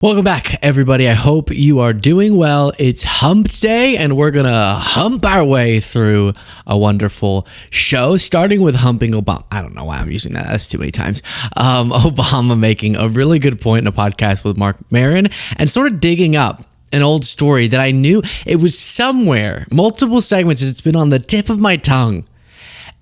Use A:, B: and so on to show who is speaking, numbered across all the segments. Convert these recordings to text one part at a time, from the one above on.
A: Welcome back, everybody. I hope you are doing well. It's hump day, and we're going to hump our way through a wonderful show, starting with humping Obama. I don't know why I'm using that. That's too many times. Obama making a really good point in a podcast with Mark Maron and sort of digging up an old story that I knew it was somewhere, multiple segments. It's been on the tip of my tongue.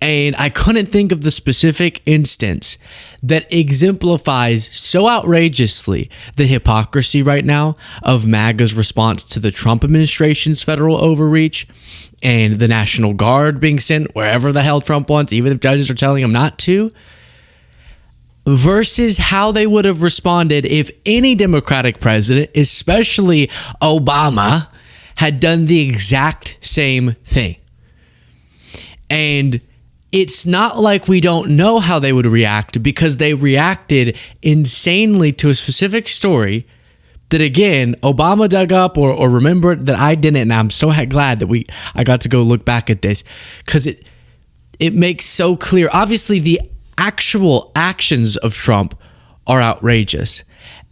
A: And I couldn't think of the specific instance that exemplifies so outrageously the hypocrisy right now of MAGA's response to the Trump administration's federal overreach and the National Guard being sent wherever the hell Trump wants, even if judges are telling him not to, versus how they would have responded if any Democratic president, especially Obama, had done the exact same thing. And it's not like we don't know how they would react, because they reacted insanely to a specific story that, again, Obama dug up or remembered that I didn't. And I'm so glad that I got to go look back at this, because it makes so clear. Obviously, the actual actions of Trump are outrageous,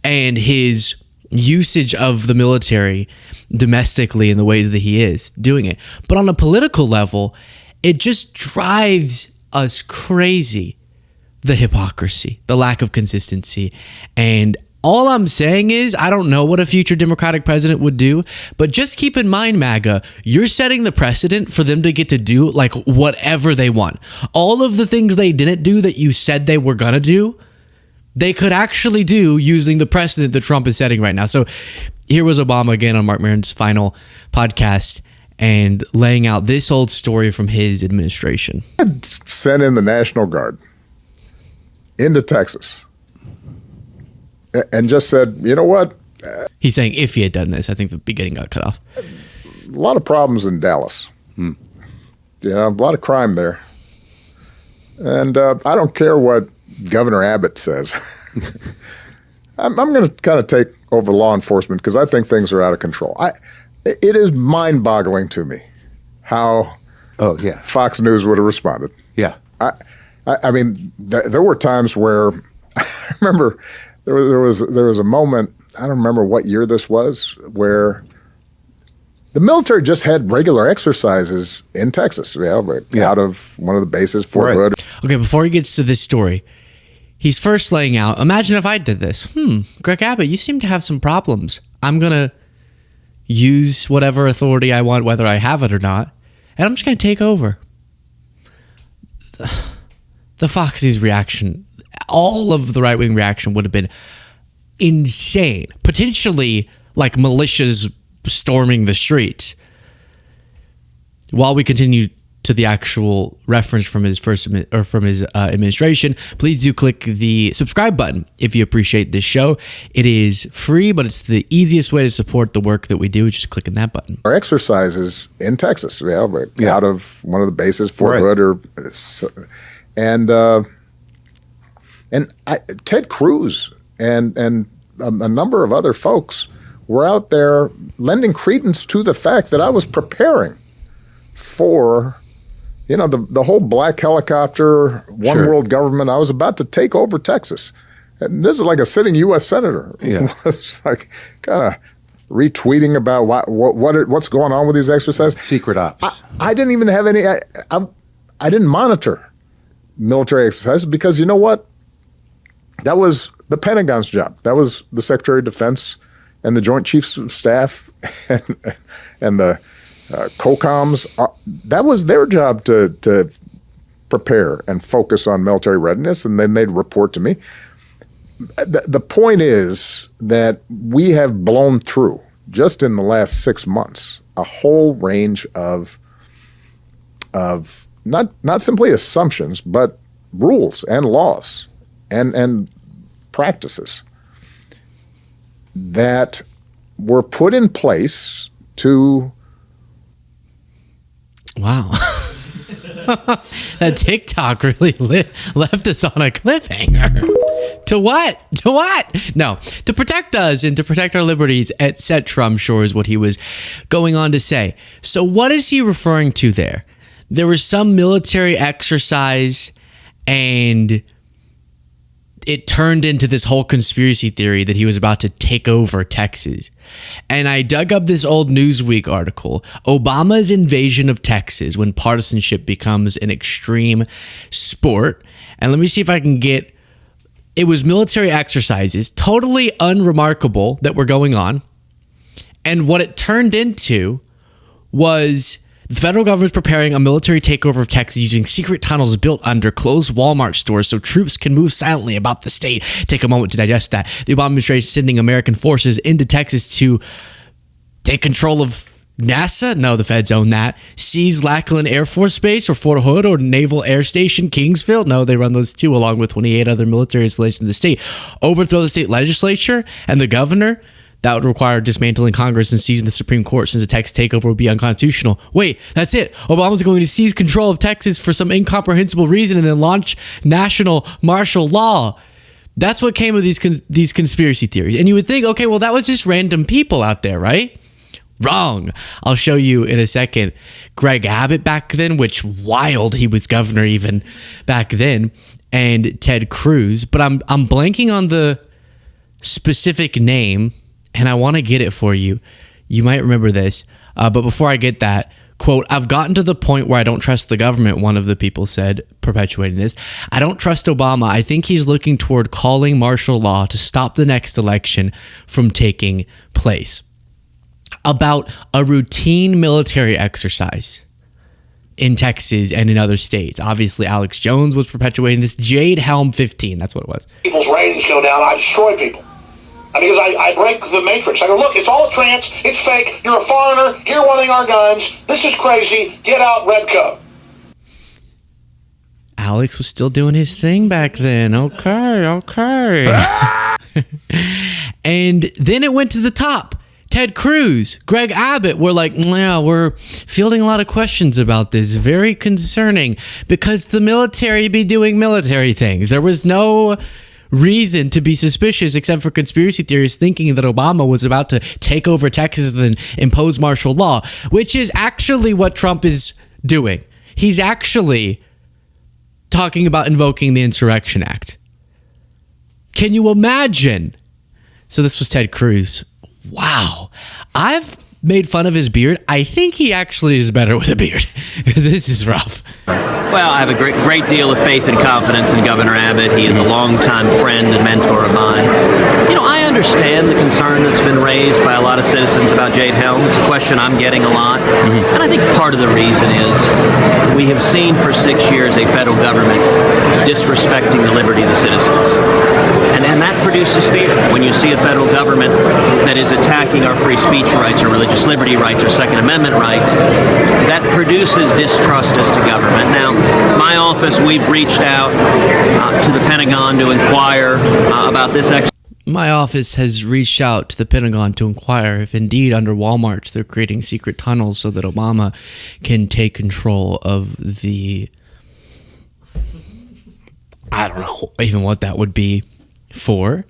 A: and his usage of the military domestically in the ways that he is doing it. But on a political level, it just drives us crazy, the hypocrisy, the lack of consistency. And all I'm saying is, I don't know what a future Democratic president would do, but just keep in mind, MAGA, you're setting the precedent for them to get to do like whatever they want. All of the things they didn't do that you said they were going to do, they could actually do using the precedent that Trump is setting right now. So here was Obama again on Mark Maron's final podcast, and laying out this old story from his administration.
B: Sent in the National Guard into Texas and just said, you know what?
A: He's saying if he had done this, I think the beginning got cut off.
B: A lot of problems in Dallas. You know, a lot of crime there. And I don't care what Governor Abbott says. I'm going to kind of take over law enforcement because I think things are out of control. It is mind-boggling to me how Fox News would have responded.
C: Yeah.
B: I mean, there were times where I remember there was a moment, I don't remember what year this was, where the military just had regular exercises in Texas, out of one of the bases, Fort Hood.
A: Okay, before he gets to this story, he's first laying out, imagine if I did this. Greg Abbott, you seem to have some problems. I'm going to use whatever authority I want, whether I have it or not, and I'm just going to take over. The Foxy's reaction, all of the right-wing reaction would have been insane. Potentially like militias storming the streets. While we continue to the actual reference from his administration, please do click the subscribe button if you appreciate this show. It is free, but it's the easiest way to support the work that we do, just clicking that button.
B: Our exercises in Texas, out of one of the bases, Fort Hood, and Ted Cruz and a number of other folks were out there lending credence to the fact that I was preparing for, the whole black helicopter, one world government. I was about to take over Texas. And this is like a sitting U.S. senator.
C: Yeah.
B: Was like kind of retweeting about what's going on with these exercises.
C: Secret ops.
B: I didn't even have any, I didn't monitor military exercises because you know what? That was the Pentagon's job. That was the Secretary of Defense and the Joint Chiefs of Staff and the COCOMs. That was their job to prepare and focus on military readiness, and then they'd report to me. The point is that we have blown through, just in the last 6 months, a whole range of not simply assumptions, but rules and laws and practices that were put in place to...
A: Wow. That TikTok really left us on a cliffhanger. To what? To what? No, to protect us and to protect our liberties, etc. I'm sure is what he was going on to say. So what is he referring to there? There was some military exercise, and it turned into this whole conspiracy theory that he was about to take over Texas. And I dug up this old Newsweek article, Obama's invasion of Texas when partisanship becomes an extreme sport. And let me see if I can get, it was military exercises, totally unremarkable that were going on. And what it turned into was the federal government is preparing a military takeover of Texas using secret tunnels built under closed Walmart stores so troops can move silently about the state. Take a moment to digest that. The Obama administration is sending American forces into Texas to take control of NASA? No, the feds own that. Seize Lackland Air Force Base or Fort Hood or Naval Air Station Kingsville? No, they run those too, along with 28 other military installations in the state. Overthrow the state legislature and the governor? That would require dismantling Congress and seizing the Supreme Court, since a Texas takeover would be unconstitutional. Wait, that's it. Obama's going to seize control of Texas for some incomprehensible reason and then launch national martial law. That's what came of these conspiracy theories. And you would think, okay, well, that was just random people out there, right? Wrong. I'll show you in a second. Greg Abbott back then, which wild, he was governor even back then, and Ted Cruz. But I'm blanking on the specific name, and I want to get it for you. You might remember this. But before I get that, quote, I've gotten to the point where I don't trust the government, one of the people said, perpetuating this. I don't trust Obama. I think he's looking toward calling martial law to stop the next election from taking place. About a routine military exercise in Texas and in other states. Obviously, Alex Jones was perpetuating this. Jade Helm 15, that's what it was.
C: People's ratings go down, I destroy people. Because I break the matrix. I go, look, it's all a trance. It's fake. You're a foreigner. You're wanting our guns. This is crazy. Get out, red coat.
A: Alex was still doing his thing back then. Okay. And then it went to the top. Ted Cruz, Greg Abbott were like, yeah, we're fielding a lot of questions about this. Very concerning because the military be doing military things. There was no reason to be suspicious except for conspiracy theorists thinking that Obama was about to take over Texas and then impose martial law, which is actually what Trump is doing. He's actually talking about invoking the Insurrection Act. Can you imagine? So this was Ted Cruz. Wow. I've made fun of his beard. I think he actually is better with a beard because this is rough.
D: Well, I have a great deal of faith and confidence in Governor Abbott. He is a longtime friend and mentor of mine. You know, I understand the concern that's been raised by a lot of citizens about Jade Helm. It's a question I'm getting a lot. And I think part of the reason is we have seen for 6 years a federal government disrespecting the liberty of the citizens. And that produces fear. When you see a federal government that is attacking our free speech rights or religious liberty rights or Second Amendment rights, that produces distrust as to government. Now, my office, we've reached out to the Pentagon to inquire about this exercise.
A: My office has reached out to the Pentagon to inquire if indeed under Walmart they're creating secret tunnels so that Obama can take control of the... I don't know even what that would be for.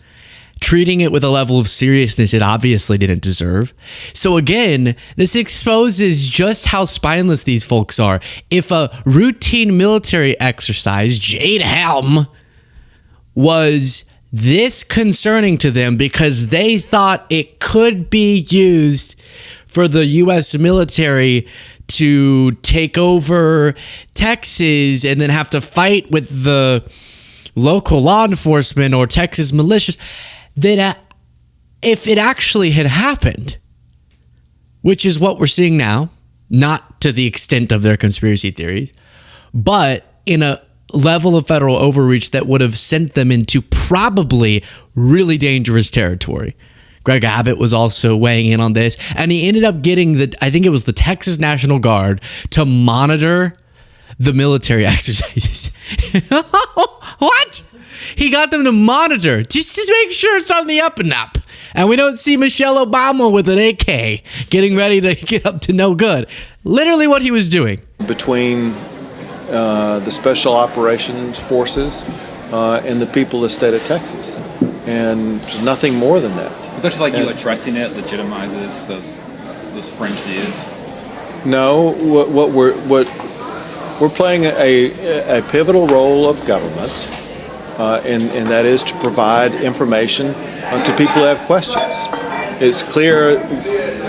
A: Treating it with a level of seriousness it obviously didn't deserve. So again, this exposes just how spineless these folks are. If a routine military exercise, Jade Helm, was this concerning to them because they thought it could be used for the U.S. military to take over Texas and then have to fight with the local law enforcement or Texas militias, that if it actually had happened, which is what we're seeing now, not to the extent of their conspiracy theories, but in a level of federal overreach that would have sent them into probably really dangerous territory. Greg Abbott was also weighing in on this, and he ended up getting I think it was the Texas National Guard to monitor the military exercises. What? He got them to monitor just to make sure it's on the up and up. And we don't see Michelle Obama with an AK getting ready to get up to no good. Literally what he was doing.
E: Between the Special Operations Forces and the people of the state of Texas. And there's nothing more than that.
F: But don't you like you addressing it legitimizes those fringe views?
E: No, what we're playing a pivotal role of government, and that is to provide information to people who have questions. It's clear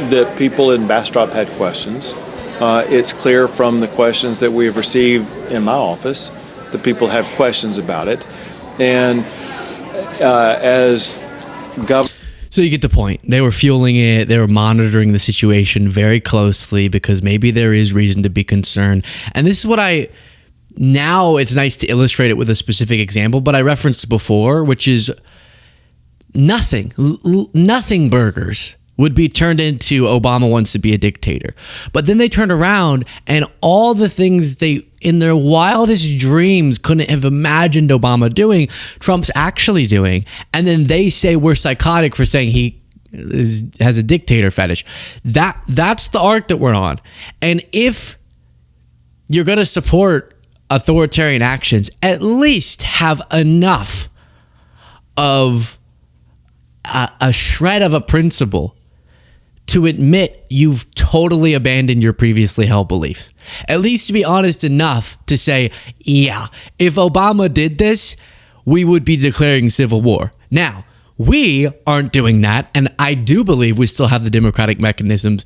E: that people in Bastrop had questions. It's clear from the questions that we have received in my office that people have questions about it. And as government...
A: So you get the point. They were fueling it. They were monitoring the situation very closely because maybe there is reason to be concerned. And this is what now it's nice to illustrate it with a specific example, but I referenced before, which is nothing burgers would be turned into Obama wants to be a dictator. But then they turned around and all the things they, in their wildest dreams, couldn't have imagined Obama doing, Trump's actually doing. And then they say we're psychotic for saying he has a dictator fetish. That's the arc that we're on. And if you're going to support authoritarian actions, at least have enough of a shred of a principle to admit you've totally abandoned your previously held beliefs. At least to be honest enough to say, yeah, if Obama did this, we would be declaring civil war. Now, we aren't doing that, and I do believe we still have the democratic mechanisms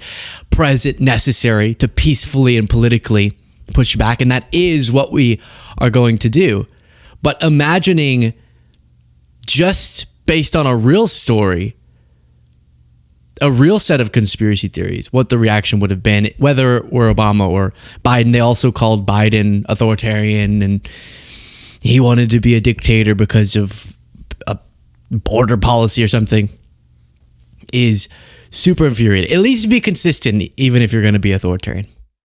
A: present necessary to peacefully and politically push back, and that is what we are going to do. But imagining just based on a real story, a real set of conspiracy theories, what the reaction would have been, whether it were Obama or Biden. They also called Biden authoritarian and he wanted to be a dictator because of a border policy or something, is super infuriating. At least be consistent, even if you're going to be authoritarian.